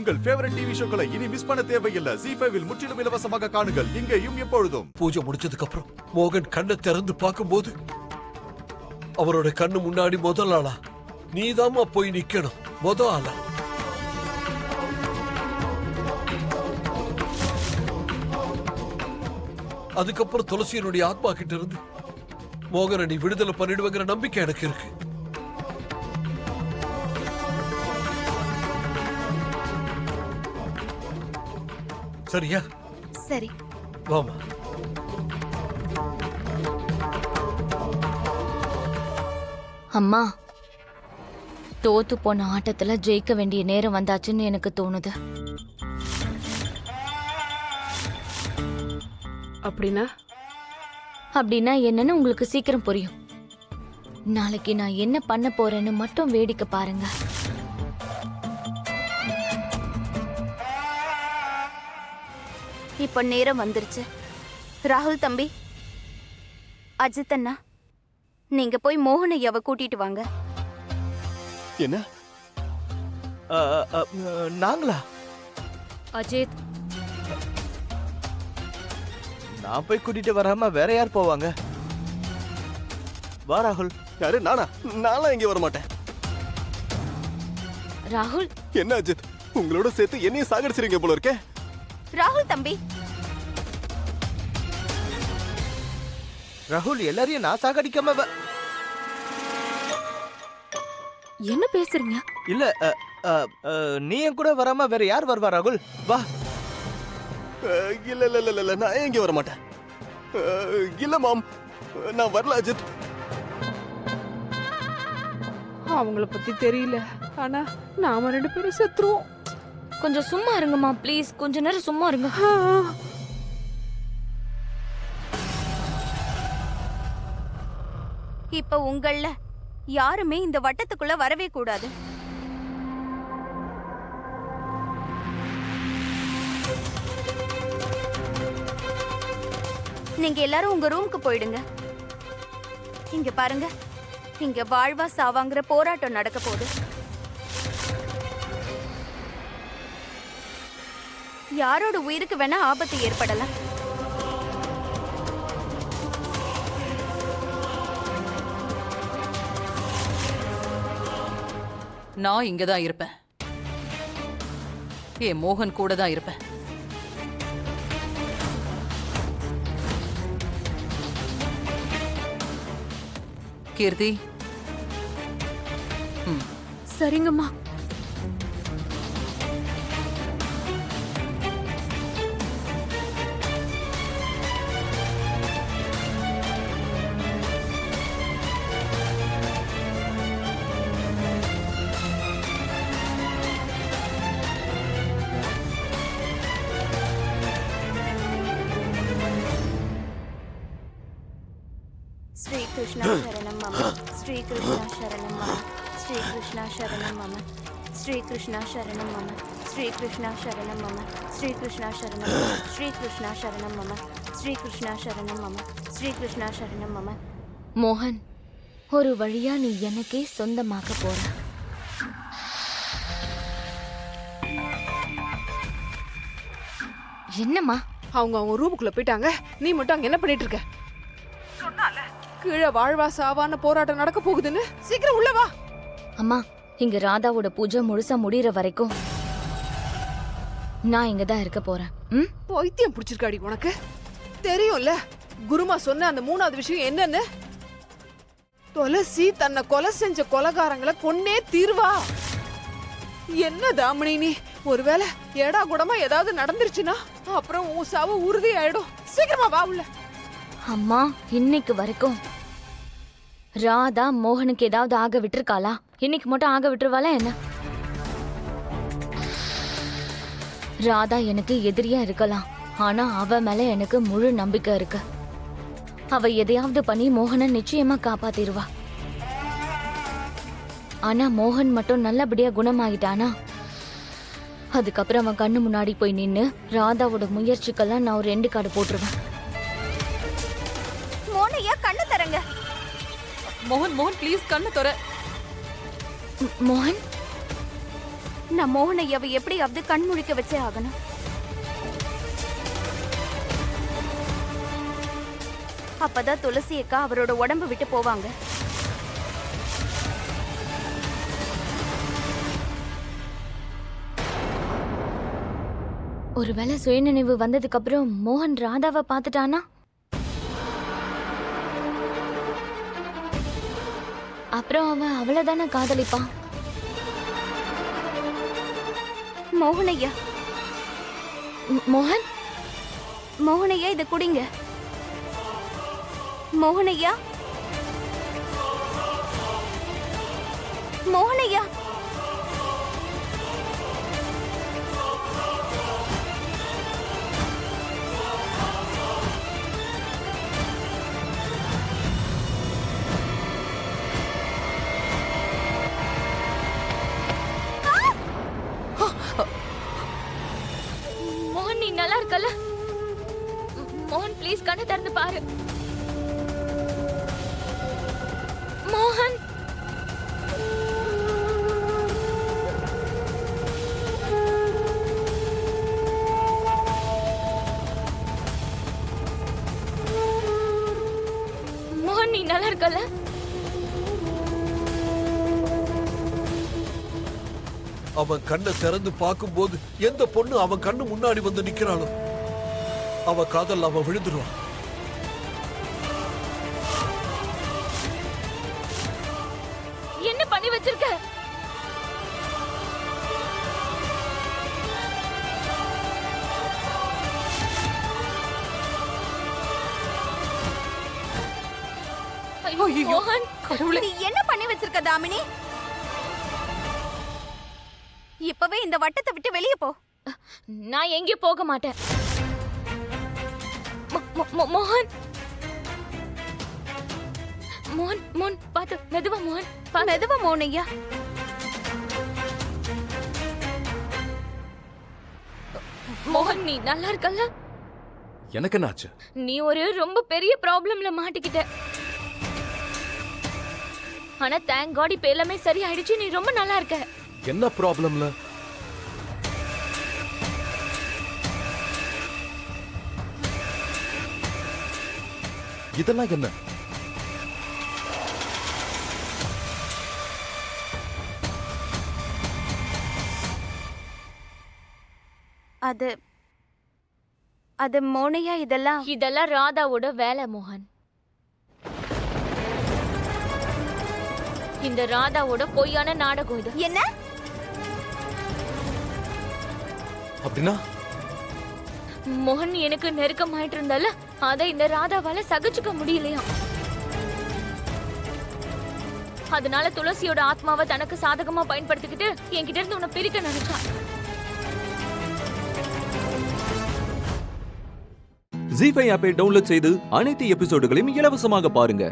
உங்கள் favourite TV ஷோக்களை இனி miss பண்ண தேவையில்லை. ZEE5 இல் முற்றிலும் இலவசமாக காணுங்கள். இங்கேயும் எப்பொழுதும். பூஜை முடிச்சதுக்கு அப்புறம் மோகன் கண்ணை திறந்து பார்க்கும்போது அவரோட கண்ணு முன்னாடி முதல் ஆளா நீதாம்மா போய் நிக்கணும். முதல் ஆளா அதுக்கப்புறம் துளசியனுடைய ஆத்மா கிட்ட இருந்து மோகனை நீ விடுதலை பண்ணிடுவேங்கிற நம்பிக்கை எனக்கு இருக்கு. சரியா? சரி வாமா. அம்மா, தோத்து போன ஆட்டத்துல ஜெயிக்க வேண்டிய நேரம் வந்தாச்சுன்னு எனக்கு தோணுது. அப்படின்னா அப்படின்னா என்னன்னு உங்களுக்கு சீக்கிரம் புரியும். நாளைக்கு நான் என்ன பண்ண போறேன்னு மட்டும் வேடிக்கை பாருங்க. இப்ப நேரம் வந்துருச்சு. ராகுல் தம்பி, அஜித் அண்ணா, நீங்க போய் மோகனையாவை கூட்டிட்டு வாங்க. என்ன? நாங்களா? அஜித், நான் போய் கூட்டிட்டு வராம வேற யார் போவாங்க? வா ராகுல். யாரு? நானா? நான்லாம் இங்க வர மாட்டேன். ராகுல். என்ன அஜித், உங்களோட சேர்த்து என்னையும் சாகடிச்சிருங்க போல இருக்கே. ராகுல் தம்பி. ராகுல், எல்லாரையும் நான் சாகடிக்காம என்ன பேசுறீங்க? இல்ல, நீ என் கூட வராம வேற யார் வருவா ராகுல்? வா. இல்ல இல்ல இல்ல இல்ல, நான் எங்க வர மாட்டேன். இல்ல மாம், நான் வரல அஜித். அவங்கள பத்தி தெரியல, ஆனா நாம 2 பேரும் செத்துருவோம். கொஞ்சம் சும்மா இருங்கம்மா ப்ளீஸ். கொஞ்ச நேரம் சும்மா இருங்க. இப்ப உங்கள யாருமே இந்த வட்டத்துக்குள்ள வரவே கூடாது. நீங்க எல்லாரும் உங்க ரூமுக்கு போயிடுங்க. இங்க பாருங்க, இங்க வாழ்வா சாவாங்கிற போராட்டம் நடக்க போகுது. யாரோட உயிருக்கு வேணா ஆபத்து ஏற்படலாம். நான் இங்கதான் இருப்பேன். மோகன் கூட தான் இருப்பேன். கீர்த்தி. சரிங்கம்மா. ஸ்ரீ கிருஷ்ணா சரணம் மம. ஸ்ரீ கிருஷ்ணா சரணம் மம. ஸ்ரீ கிருஷ்ணா சரணம் மம. ஸ்ரீ கிருஷ்ணா சரணம் மம. ஸ்ரீ கிருஷ்ணா சரணம் மம. ஸ்ரீ கிருஷ்ணா சரணம் மம. ஸ்ரீ கிருஷ்ணா சரணம் மம. ஸ்ரீ கிருஷ்ணா சரணம் மம. ஸ்ரீ கிருஷ்ணா சரணம் மம. மோகன், ஒரு வழியா நீ எனக்கே சொந்தமாக்க போற. என்னம்மா? அவங்க ரூமுக்குள்ள போயிட்டாங்க. நீ மட்டும் அங்க என்ன பண்ணிட்டு இருக்க? சொன்னால கீழே வாழ்வா சாவான போராட்டம் நடக்க போகுதுன்னு. சீக்கிரம் உள்ள வா. அம்மா, இங்க ராதாவோட பூஜை முழுசா முடியற வரைக்கும் நான் இங்கதான் இருக்க போறேன். பைத்தியம் பிடிச்சிருக்காடி உனக்கு. தெரியும்ல குருமா சொன்ன அந்த 3வது விஷயம் என்னன்னு. துளசி தன்னை கொலை செஞ்ச கொலைகாரங்களை கொன்னே தீர்வா. என்ன தாமினி நீ, ஒருவேளை ஏடா கூடமா ஏதாவது நடந்துருச்சுன்னா அப்புறம் உன் சாவு உறுதி ஆயிடும். சீக்கிரமா வா உள்ள. அம்மா, இன்னைக்கு வரைக்கும் ராதா மோகனுக்கு ஏதாவது ஆக விட்டுருக்காளா? இன்னைக்கு மட்டும் ஆக விட்டுருவாளா என்ன? ராதா எனக்கு எதிரியா இருக்கலாம், ஆனா அவ மேல எனக்கு முழு நம்பிக்கை இருக்கு. அவ எதையாவது பண்ணி மோகனை நிச்சயமா காப்பாத்திருவா. ஆனா மோகன் மட்டும் நல்லபடியா குணமாயிட்டானா அதுக்கப்புறம் அவன் கண்ணு முன்னாடி போய் நின்னு ராதாவோட முயற்சிக்கெல்லாம் நான் ஒரு 2 கார்டு போட்டுருவேன். மோனையா கண்ணு தரங்க. மோகன், மோகன் ப்ளீஸ் கண்ணு தர. மோகன், நான் மோகனையாவை எப்படியாவது கண் முழிக்க வச்சே ஆகணும். அப்பதான் துளசி அக்கா அவரோட உடம்பு விட்டு போவாங்க. ஒருவேளை சுயநினைவு வந்ததுக்கு அப்புறம் மோகன் ராதாவை பார்த்துட்டானா? அப்புறம் அவன் அவளைதானே காதலிப்பான். மோகனையா, மோகன், மோகனையா இத குடிங்க. மோகனையா, மோகனையா. மோகன் நீ நல்லா இருக்கல? மோகன் ப்ளீஸ் கண்ணை திறந்து பாரு. மோகன், மோகன் நீ நல்லா இருக்கல? அவன் கண்ணை திறந்து பார்க்கும்போது எந்த பொண்ணு அவன் கண்ணு முன்னாடி வந்து நிக்கிறாளோ அவ காதல் அவன் விழுந்துருவான். என்ன பண்ணி வச்சிருக்க? ஐயோ, மோகன், நீ என்ன பண்ணி வச்சிருக்க தாமினி? இப்பவே இந்த வட்டத்தை விட்டு வெளியே போ. நான் எங்கேயும் போக மாட்டேன். மோகன், மோகன், மோகன் பாத்து மெதுவா. மோகன் மெதுவா மோகனையா. மோகன் நீ நல்லா இருக்கல்ல? எனக்கு என்னாச்சு? நீ ஒரு ரொம்ப பெரிய ப்ராப்ளம்ல மாட்டிக்கிட்ட. ஆனா தேங்க் காட் இப்ப எல்லாமே சரியாயிடுச்சு. நீ ரொம்ப நல்லா இருக்க. என்ன ப்ராப்ளம்ல? இதெல்லாம் என்ன? அது அது மோனையா, இதெல்லாம் ராதாவோட வேலை மோகன். இந்த ராதாவோட பொய்யான நாடகம் இது. என்ன? அப்படின்னா மோகன் எனக்கு நெருக்கமாயிட்டு இருந்தால அதை இந்த ராதாவால சகிச்சுக்க முடியலையா. அதனால துளசியோட ஆத்மாவை தனக்கு சாதகமா பயன்படுத்திக்கிட்டு என்கிட்ட இருந்து உன்னை பிரிக்க நினைச்சான். ஜீ5 ஆப்பை டவுன்லோட் செய்து அனைத்து எபிசோடுகளையும் இலவசமாக பாருங்க.